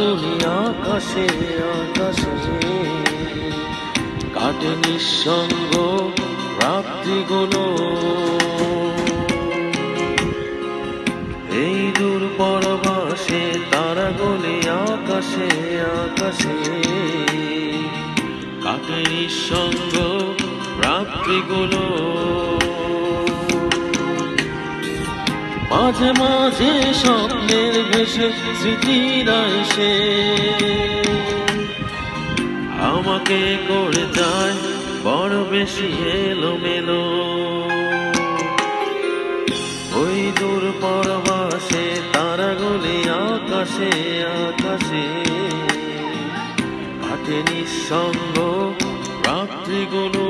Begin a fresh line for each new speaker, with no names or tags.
তারাগুলি আকাশে আকাশে কাটে নিঃসঙ্গ রাত্রিগুলো। এই দূর পরবাসে তারাগুলি আকাশে আকাশে কাটে নিঃসঙ্গ রাত্রিগুলো। মাঝে মাঝে স্বপ্নের ভেসে স্মৃতিরা এসে আমাকে করে যায় বড় বেশি এলোমেলো। ওই দূর পরবাসে তারাগুলি আকাশে আকাশে কাটে নিঃসঙ্গ রাত্রিগুলো।